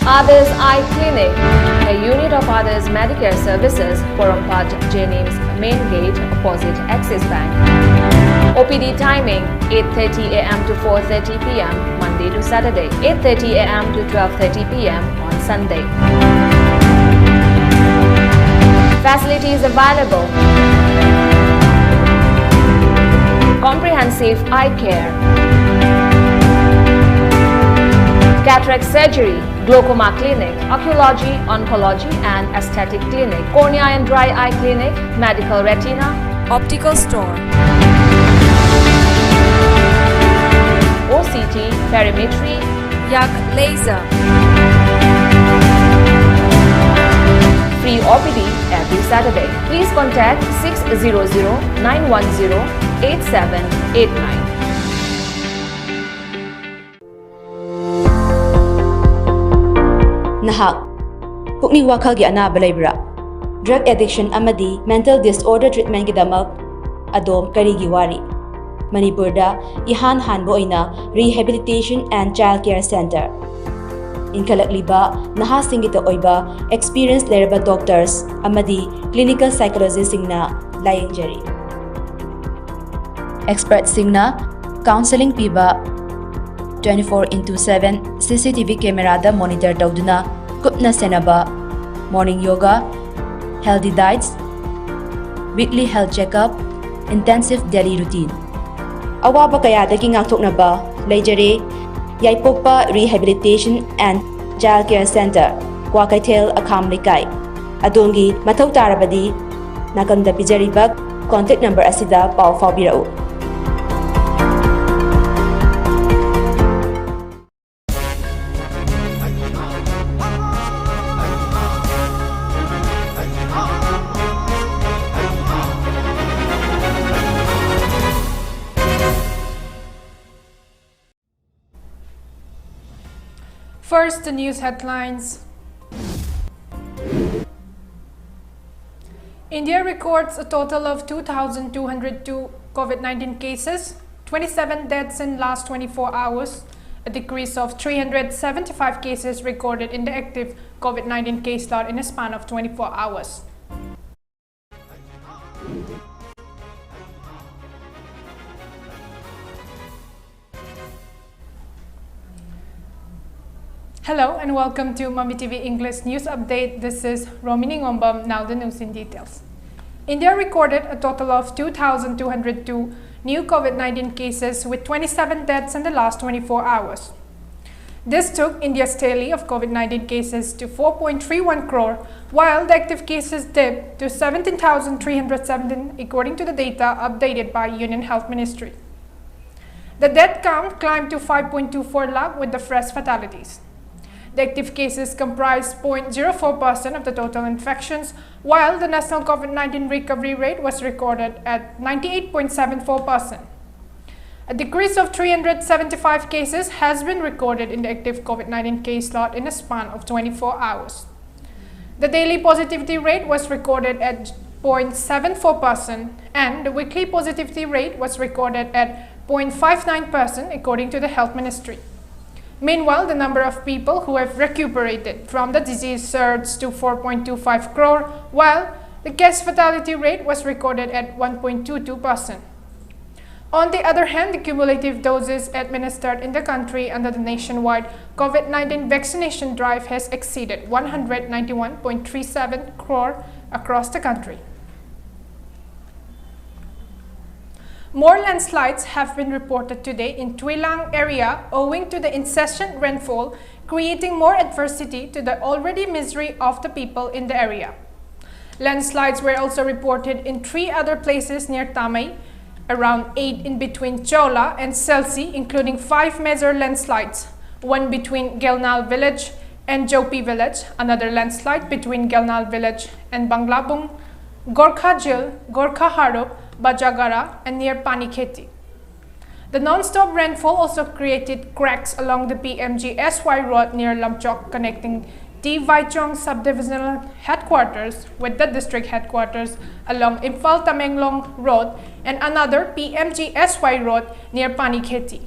Others Eye Clinic, a unit of Others Medicare Services, Porompat Jennings Main Gate, opposite Axis Bank. OPD timing 8:30 a.m. to 4:30 p.m. Monday to Saturday, 8:30 a.m. to 12:30 p.m. on Sunday. Facilities available: comprehensive eye care, cataract surgery, glaucoma clinic, oncology, oncology and aesthetic clinic, cornea and dry eye clinic, medical retina, optical store, OCT, perimetry, yak laser. Free OPD every Saturday. Please contact 600-910-8789. Nahak pukning wakhalgi anaba leibra drug addiction amadi mental disorder treatment gidamak adom karigi wari Manipurda ihan hanbo oina rehabilitation and child care center inkalakliba nahasingita oiba experienced leraba doctors amadi clinical psychologists singna layengjari experts singna counseling piba 24/7 CCTV camera da monitor tawduna kupna senaba morning yoga, healthy diets, weekly health checkup, intensive daily routine. Awaba kayadagi ngakthoknaba leijare Yaipokpa Rehabilitation and Child Care Center, Kwakaithel Akham Likai. Adongi mathau tarabadi nakanda pijaribak contact number asida pau faubirau. First, the news headlines. India records a total of 2,202 COVID-19 cases, 27 deaths in last 24 hours, a decrease of 375 cases recorded in the active COVID-19 case lot in a span of 24 hours. Hello and welcome to MAMI TV English News Update. This is ROMEE NINGOMBAM. Now the news in details. India recorded a total of 2,202 new COVID-19 cases with 27 deaths in the last 24 hours. This took India's tally of COVID-19 cases to 4.31 crore, while the active cases dipped to 17,317 according to the data updated by Union Health Ministry. The death count climbed to 5.24 lakh with the fresh fatalities. The active cases comprise 0.04% of the total infections, while the national COVID-19 recovery rate was recorded at 98.74%. A decrease of 375 cases has been recorded in the active COVID-19 case lot in a span of 24 hours. The daily positivity rate was recorded at 0.74% and the weekly positivity rate was recorded at 0.59% according to the Health Ministry. Meanwhile, the number of people who have recuperated from the disease surged to 4.25 crore, while the case fatality rate was recorded at 1.22%. On the other hand, the cumulative doses administered in the country under the nationwide COVID-19 vaccination drive has exceeded 191.37 crore across the country. More landslides have been reported today in Twilang area owing to the incessant rainfall, creating more adversity to the already misery of the people in the area. Landslides were also reported in 3 other places near Tamay, around 8 in between Chola and Selsi, including 5 major landslides, 1 between Gelnal village and Jopi village, another landslide between Gelnal village and Banglabung, Gorkha Jil, Gorkha Harup, Bajagara and near Panikheti. The non-stop rainfall also created cracks along the PMG-SY road near Lamchok, connecting T. Vaichong subdivisional headquarters with the district headquarters along Imphal Tamenglong Road and another PMG-SY road near Panikheti.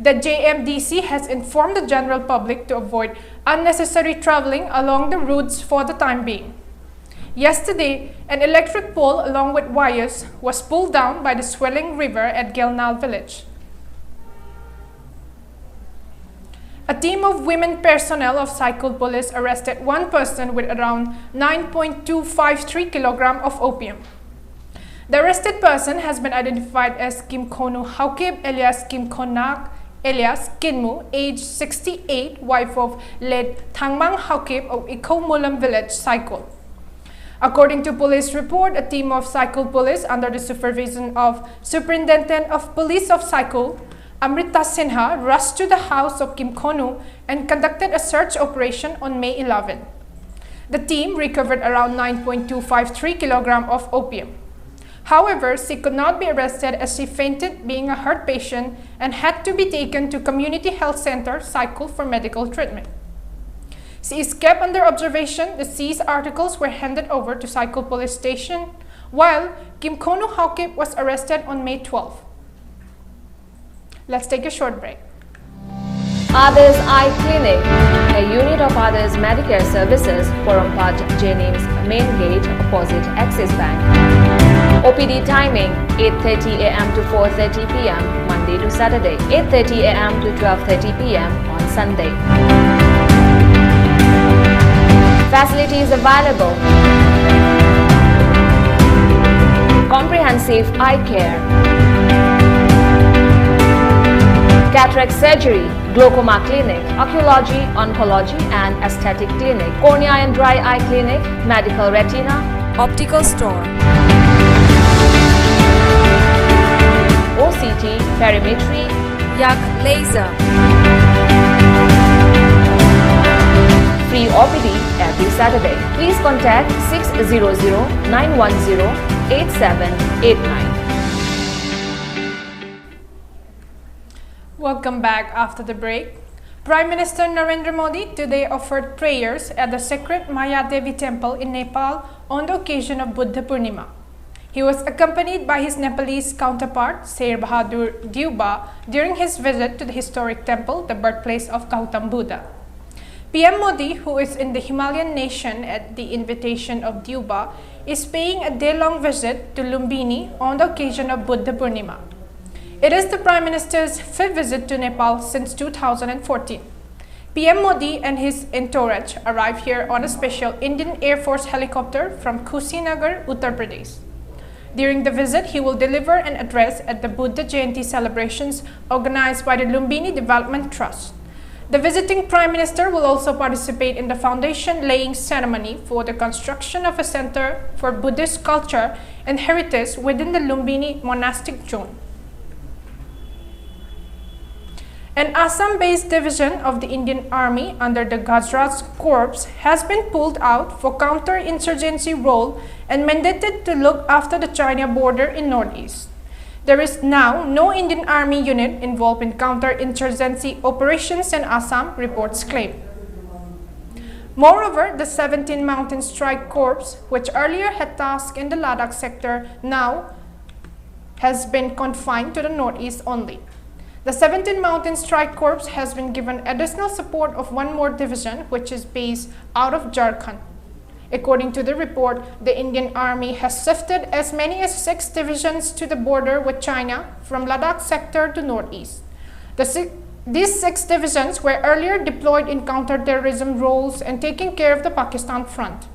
The JMDC has informed the general public to avoid unnecessary traveling along the routes for the time being. Yesterday, an electric pole along with wires was pulled down by the swelling river at Gelnal village. A team of women personnel of Cycle Police arrested one person with around 9.253 kg of opium. The arrested person has been identified as Kim Khonu Haukib alias Kim Khonak alias Kinmu, age 68, wife of late Thangmang Haukib of Iko Mulam village, Cycle. According to police report, a team of Cycle Police under the supervision of Superintendent of Police of Cycle, Amrita Sinha, rushed to the house of Kim Khonu and conducted a search operation on May 11. The team recovered around 9.253 kg of opium. However, she could not be arrested as she fainted being a heart patient and had to be taken to Community Health Center, Cycle, for medical treatment. She is kept under observation. The seized articles were handed over to Cycle Police Station, while Kim Khonu Haukib was arrested on May 12. Let's take a short break. Others Eye Clinic, a unit of Others Medicare Services, Porompaj Jennings Main Gate, opposite Axis Bank. OPD timing 8:30 a.m. to 4:30 p.m. Monday to Saturday, 8:30 a.m. to 12:30 p.m. on Sunday. Facilities available: comprehensive eye care, cataract surgery, glaucoma clinic, oncology, oncology and aesthetic clinic, cornea and dry eye clinic, medical retina, optical store, OCT, perimetry, yak laser. Free OPD every Saturday. Please contact 600-910-8789. Welcome back after the break. Prime Minister Narendra Modi today offered prayers at the sacred Maya Devi temple in Nepal on the occasion of Buddha Purnima. He was accompanied by his Nepalese counterpart, Sher Bahadur Deuba, during his visit to the historic temple, the birthplace of Gautam Buddha. PM Modi, who is in the Himalayan nation at the invitation of Deuba, is paying a day-long visit to Lumbini on the occasion of Buddha Purnima. It is the Prime Minister's fifth visit to Nepal since 2014. PM Modi and his entourage arrived here on a special Indian Air Force helicopter from Kushinagar, Uttar Pradesh. During the visit, he will deliver an address at the Buddha Jayanti celebrations organized by the Lumbini Development Trust. The visiting Prime Minister will also participate in the foundation laying ceremony for the construction of a center for Buddhist culture and heritage within the Lumbini monastic zone. An Assam-based division of the Indian Army under the Gujarat Corps has been pulled out for counter-insurgency role and mandated to look after the China border in northeast. There is now no Indian Army unit involved in counter-insurgency operations in Assam, reports claim. Moreover, the 17th Mountain Strike Corps, which earlier had tasks in the Ladakh sector, now has been confined to the northeast only. The 17th Mountain Strike Corps has been given additional support of one more division, which is based out of Jharkhand. According to the report, the Indian Army has shifted as many as 6 divisions to the border with China from Ladakh sector to northeast. These 6 divisions were earlier deployed in counter-terrorism roles and taking care of the Pakistan front.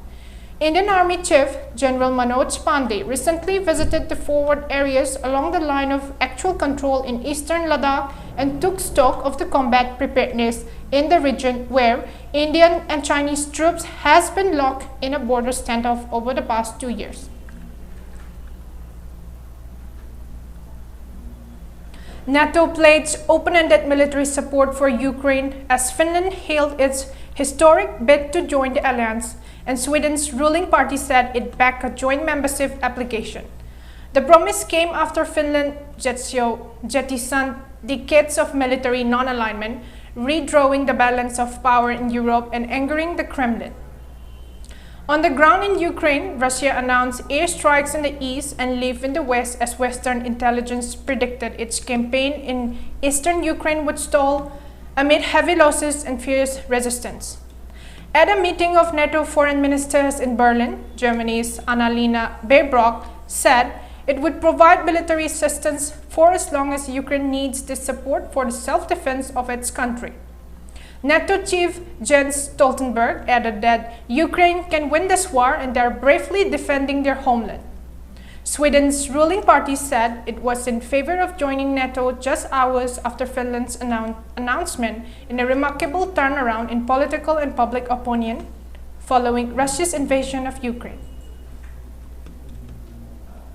Indian Army Chief General Manoj Pandey recently visited the forward areas along the line of actual control in eastern Ladakh and took stock of the combat preparedness in the region where Indian and Chinese troops has been locked in a border standoff over the past 2 years. NATO pledged open-ended military support for Ukraine as Finland hailed its historic bid to join the alliance, and Sweden's ruling party said it backed a joint membership application. The promise came after Finland jettisoned decades of military non-alignment, redrawing the balance of power in Europe and angering the Kremlin. On the ground in Ukraine, Russia announced airstrikes in the east and leave in the west as Western intelligence predicted its campaign in eastern Ukraine would stall amid heavy losses and fierce resistance. At a meeting of NATO foreign ministers in Berlin, Germany's Annalena Baerbock said it would provide military assistance for as long as Ukraine needs this support for the self-defense of its country. NATO chief Jens Stoltenberg added that Ukraine can win this war and they are bravely defending their homeland. Sweden's ruling party said it was in favor of joining NATO just hours after Finland's announcement in a remarkable turnaround in political and public opinion following Russia's invasion of Ukraine.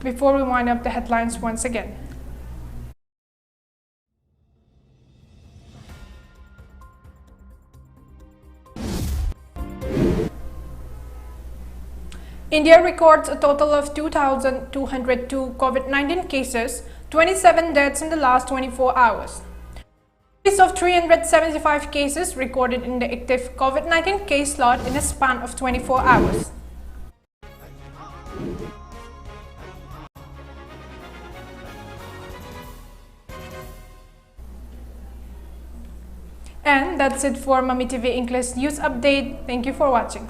Before we wind up the headlines once again. India records a total of 2,202 COVID-19 cases, 27 deaths in the last 24 hours. Increase of 375 cases recorded in the active COVID-19 case lot in a span of 24 hours. And that's it for MAMI TV English News Update. Thank you for watching.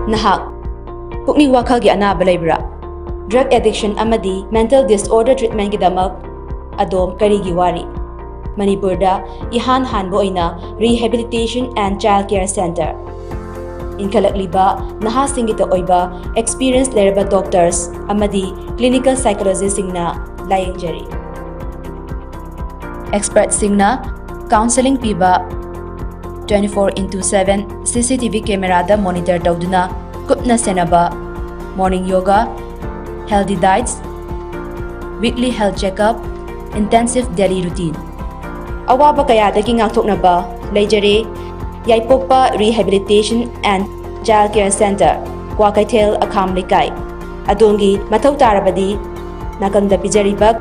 Nahak pukning wakhalgi anaba leibra drug addiction amadi mental disorder treatment gidamak adom karigi wari Manipurda ihan hanbo oina rehabilitation and child care center inkhalakliba naha singita oiba experienced leraba doctors amadi clinical psychologists singna layengjari experts singna counseling piba 24/7 CCTV camera da monitor tawduna kupna senaba morning yoga, healthy diets, weekly health checkup, intensive daily routine. Awaba kayadagi ngakthoknaba leijare Yaipokpa Rehabilitation and Child Care Center, Kwakaithel Akham Likai. Adongi mathau tarabadi nakangda pijariba